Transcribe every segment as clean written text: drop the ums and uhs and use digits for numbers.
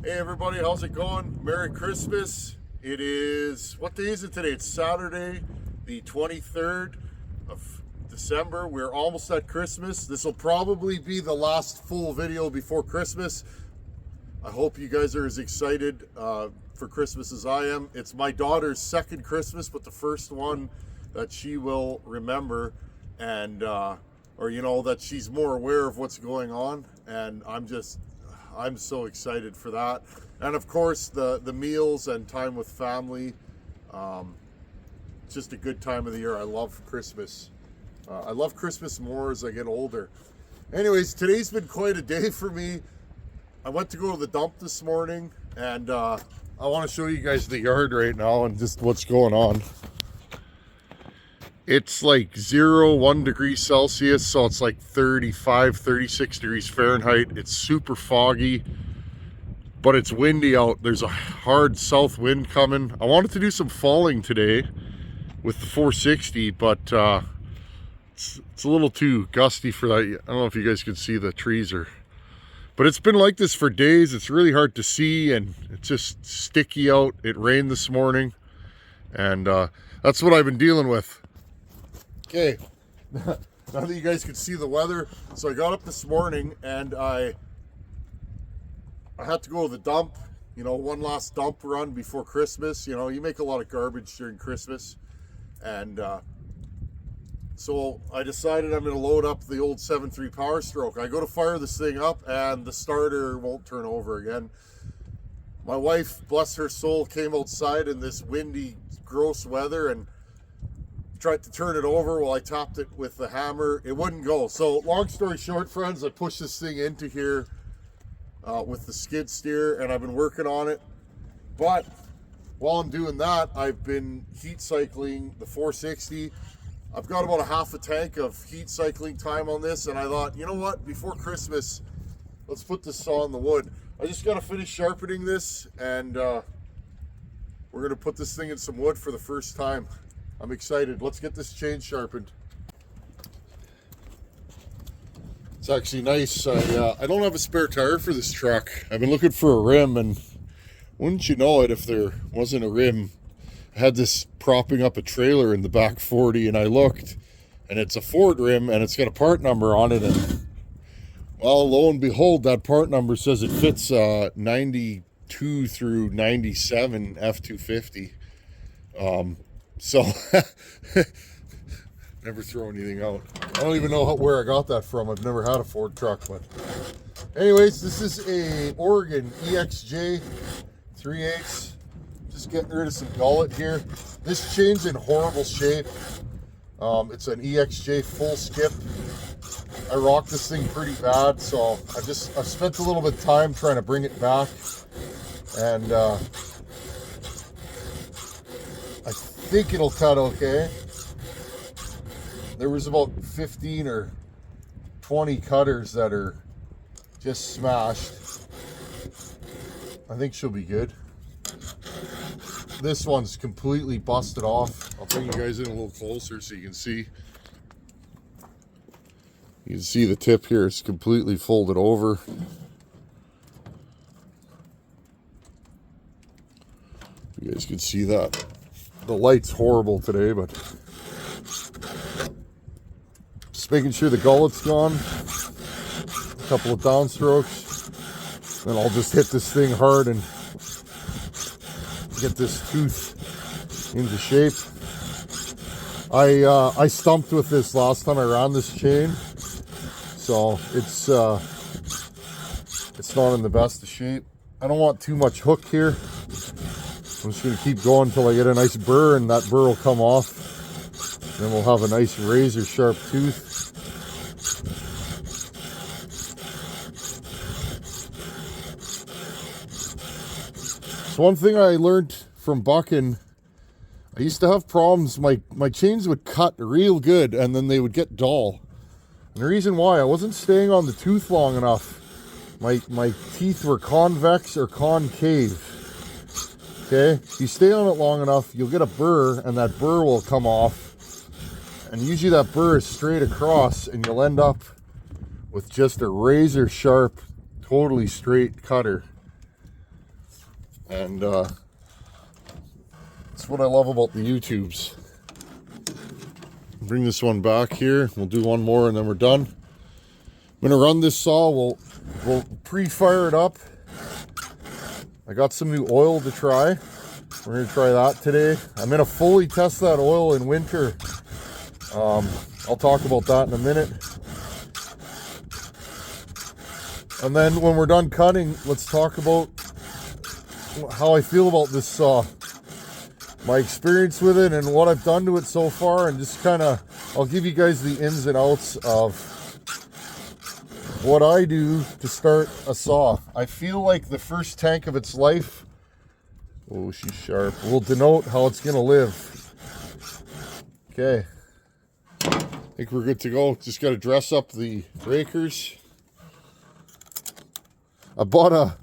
Hey everybody, how's it going? Merry Christmas. It is, what day is it today? It's Saturday, the 23rd of December. We're almost at Christmas. This will probably be the last full video before Christmas. I hope you guys are as excited for Christmas as I am. It's my daughter's second Christmas, but the first one that she will remember, and or you know, that she's more aware of what's going on, and I'm so excited for that. And of course the meals and time with family. It's just a good time of the year. I love Christmas. I love Christmas more as I get older. Anyways, today's been quite a day for me. I went to go to the dump this morning, and I want to show you guys the yard right now and just what's going on. It's like 1 degree Celsius, so it's like 35, 36 degrees Fahrenheit. It's super foggy, but it's windy out. There's a hard south wind coming. I wanted to do some falling today with the 460, but it's a little too gusty for that. I don't know if you guys can see the trees but it's been like this for days. It's really hard to see, and it's just sticky out. It rained this morning, and that's what I've been dealing with. Okay, now that you guys can see the weather, so I got up this morning and I had to go to the dump, you know, one last dump run before Christmas. You know, you make a lot of garbage during Christmas, and so I decided I'm going to load up the old 7.3 Power Stroke. I go to fire this thing up and the starter won't turn over again. My wife, bless her soul, came outside in this windy, gross weather and tried to turn it over while I tapped it with the hammer. It wouldn't go. So long story short, friends, I pushed this thing into here with the skid steer, and I've been working on it. But while I'm doing that, I've been heat cycling the 460. I've got about a half a tank of heat cycling time on this, and I thought, you know what, before Christmas, let's put this saw in the wood. I just got to finish sharpening this, and we're going to put this thing in some wood for the first time. I'm excited. Let's get this chain sharpened. It's actually nice. I don't have a spare tire for this truck. I've been looking for a rim, and wouldn't you know it, if there wasn't a rim, I had this propping up a trailer in the back 40, and I looked, and it's a Ford rim, and it's got a part number on it, and well, lo and behold, that part number says it fits 92 through 97 F250. So never throw anything out. I don't even know where I got that from. I've never had a Ford truck, but anyways, this is a Oregon EXJ 3/8. Just getting rid of some gullet here. This chain's in horrible shape. It's an EXJ full skip. I rocked this thing pretty bad, so I spent a little bit of time trying to bring it back, and I think it'll cut okay. There was about 15 or 20 cutters that are just smashed. I think she'll be good. This one's completely busted off. I'll bring you guys in a little closer so you can see. You can see the tip here is completely folded over. You guys can see that. The light's horrible today, but just making sure the gullet's gone. A couple of downstrokes. Then I'll just hit this thing hard and get this tooth into shape. I stumped with this last time I ran this chain, so it's not in the best of shape. I don't want too much hook here. I'm just going to keep going until I get a nice burr, and that burr will come off. Then we'll have a nice razor sharp tooth. So one thing I learned from bucking, I used to have problems. My chains would cut real good, and then they would get dull. And the reason why, I wasn't staying on the tooth long enough. My teeth were convex or concave. Okay, if you stay on it long enough, you'll get a burr, and that burr will come off. And usually that burr is straight across, and you'll end up with just a razor sharp, totally straight cutter. And that's what I love about the YouTubes. Bring this one back here. We'll do one more and then we're done. I'm gonna run this saw. We'll pre-fire it up. I got some new oil to try. We're gonna try that today. I'm gonna fully test that oil in winter. I'll talk about that in a minute. And then when we're done cutting, let's talk about how I feel about this saw. My experience with it and what I've done to it so far, and just kind of, I'll give you guys the ins and outs of what I do to start a saw. I feel like the first tank of its life, oh, she's sharp, will denote how it's gonna live. Okay, I think we're good to go. Just got to dress up the breakers. I bought a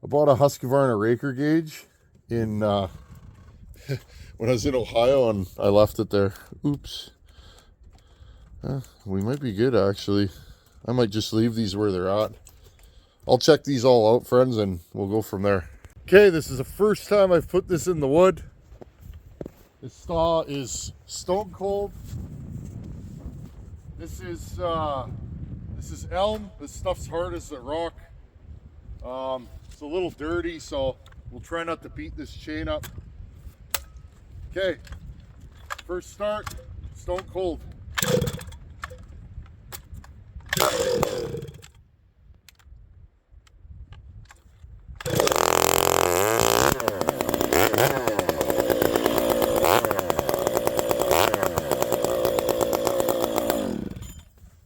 Husqvarna raker gauge in when I was in Ohio, and I left it there. Oops. We might be good, actually. I might just leave these where they're at. I'll check these all out, friends, and we'll go from there. Okay, this is the first time I've put this in the wood. This saw is stone cold. This is elm. This stuff's hard as a rock. It's a little dirty, so we'll try not to beat this chain up. Okay, first start, stone cold.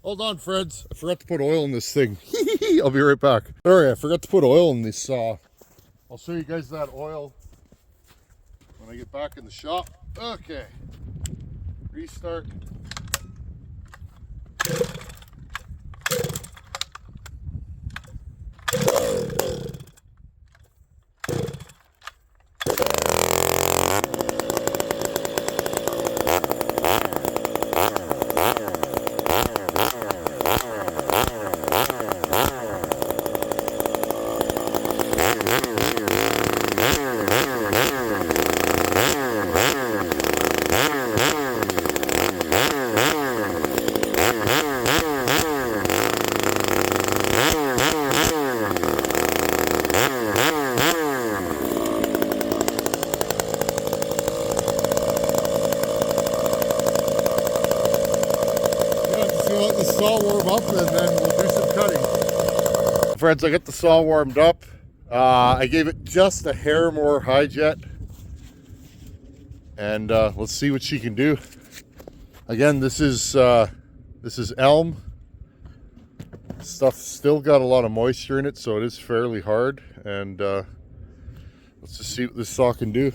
Hold on, friends. I forgot to put oil in this thing. I'll be right back. Sorry, I forgot to put oil in this saw. I'll show you guys that oil when I get back in the shop. Okay. Restart. Let the saw warm up and then we'll do some cutting. Friends, I got the saw warmed up. I gave it just a hair more high jet, and let's see what she can do. Again, this is elm. Stuff still got a lot of moisture in it, so it is fairly hard, and let's just see what this saw can do.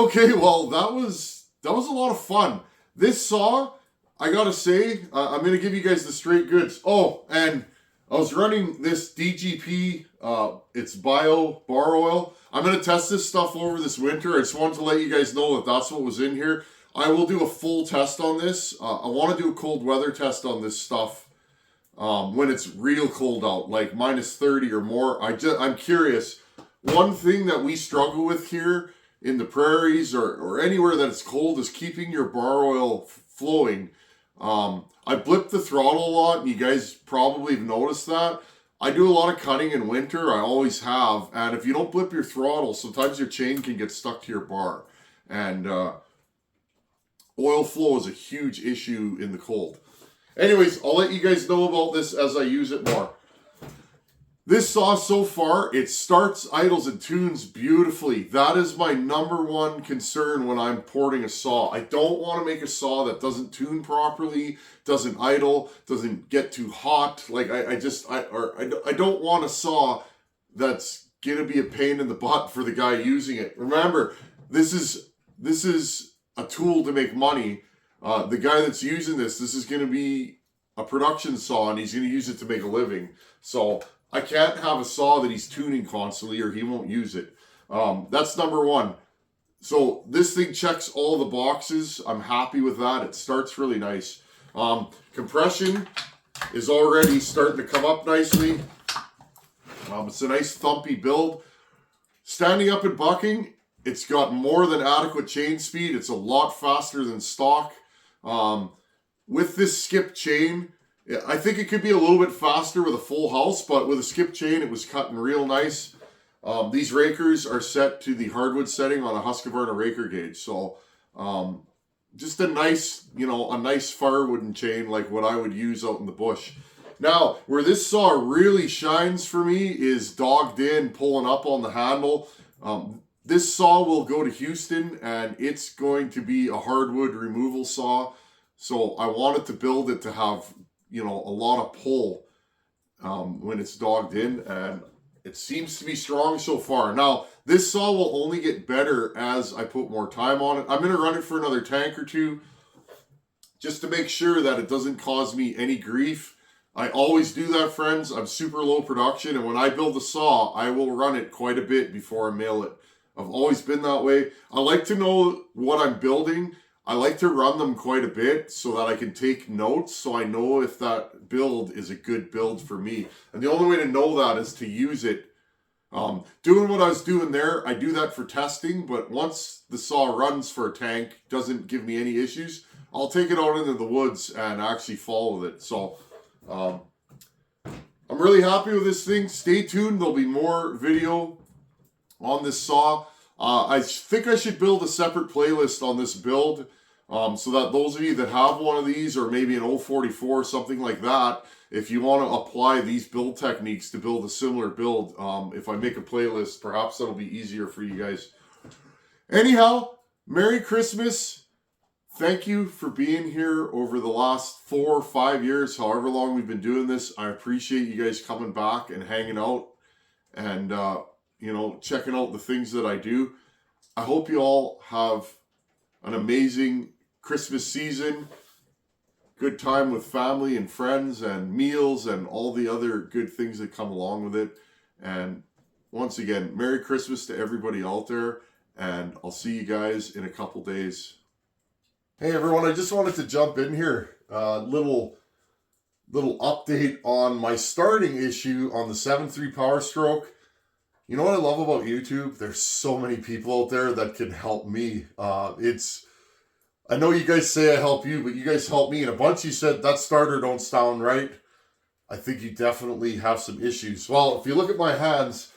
Okay, well, that was a lot of fun. This saw, I gotta say, I'm gonna give you guys the straight goods. Oh, and I was running this DGP, it's bio bar oil. I'm gonna test this stuff over this winter. I just wanted to let you guys know that that's what was in here. I will do a full test on this. I want to do a cold weather test on this stuff when it's real cold out, like -30 or more. I'm curious. One thing that we struggle with here in the prairies or anywhere that it's cold is keeping your bar oil flowing. I blip the throttle a lot, and you guys probably have noticed that. I do a lot of cutting in winter, I always have, and if you don't blip your throttle, sometimes your chain can get stuck to your bar. And oil flow is a huge issue in the cold. Anyways, I'll let you guys know about this as I use it more. This saw so far, it starts, idles, and tunes beautifully. That is my number one concern when I'm porting a saw. I don't want to make a saw that doesn't tune properly, doesn't idle, doesn't get too hot. Like I don't want a saw that's gonna be a pain in the butt for the guy using it. Remember, this is a tool to make money. The guy that's using this is gonna be a production saw, and he's gonna use it to make a living. So I can't have a saw that he's tuning constantly or he won't use it. That's number one. So this thing checks all the boxes. I'm happy with that. It starts really nice. Compression is already starting to come up nicely. It's a nice thumpy build. Standing up and bucking, it's got more than adequate chain speed. It's a lot faster than stock. With this skip chain, I think it could be a little bit faster with a full house, but with a skip chain, it was cutting real nice. These rakers are set to the hardwood setting on a Husqvarna raker gauge. So just a nice, a nice firewood chain like what I would use out in the bush. Now, where this saw really shines for me is dogged in, pulling up on the handle. This saw will go to Houston, and it's going to be a hardwood removal saw. So I wanted to build it to have a lot of pull when it's dogged in, and it seems to be strong so far. Now, this saw will only get better as I put more time on it. I'm going to run it for another tank or two just to make sure that it doesn't cause me any grief. I always do that, friends. I'm super low production, and when I build a saw, I will run it quite a bit before I mail it. I've always been that way. I like to know what I'm building. I like to run them quite a bit so that I can take notes, so I know if that build is a good build for me. And the only way to know that is to use it. Doing what I was doing there, I do that for testing, but once the saw runs for a tank, doesn't give me any issues, I'll take it out into the woods and actually follow it. So I'm really happy with this thing. Stay tuned. There'll be more video on this saw. I think I should build a separate playlist on this build so that those of you that have one of these, or maybe an 044, something like that, if you want to apply these build techniques to build a similar build, if I make a playlist, perhaps that'll be easier for you guys. Anyhow, Merry Christmas. Thank you for being here over the last 4 or 5 years, however long we've been doing this. I appreciate you guys coming back and hanging out and, checking out the things that I do. I hope you all have an amazing Christmas season, good time with family and friends and meals and all the other good things that come along with it. And once again, Merry Christmas to everybody out there, and I'll see you guys in a couple days. Hey everyone, I just wanted to jump in here. Little update on my starting issue on the 7.3 Power Stroke. You know what I love about YouTube? There's so many people out there that can help me. I know you guys say I help you, but you guys help me. And a bunch of you said, that starter don't sound right. I think you definitely have some issues. Well, if you look at my hands,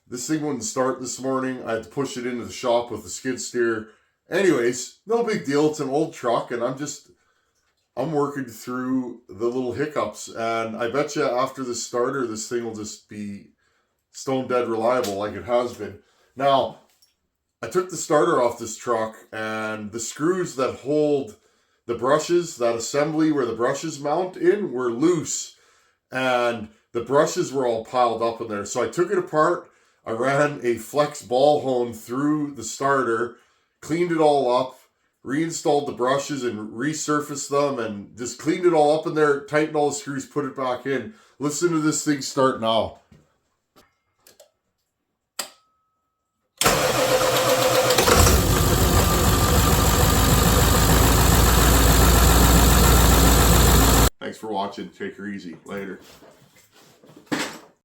this thing wouldn't start this morning. I had to push it into the shop with the skid steer. Anyways, no big deal. It's an old truck, and I'm working through the little hiccups. And I bet you after the starter, this thing will just be stone dead reliable like it has been. Now, I took the starter off this truck, and the screws that hold the brushes, that assembly where the brushes mount in, were loose, and the brushes were all piled up in there. So I took it apart. I ran a flex ball hone through the starter, cleaned it all up, reinstalled the brushes and resurfaced them, and just cleaned it all up in there, tightened all the screws, put it back in. Listen to this thing start now. Thanks for watching. Take her easy. Later.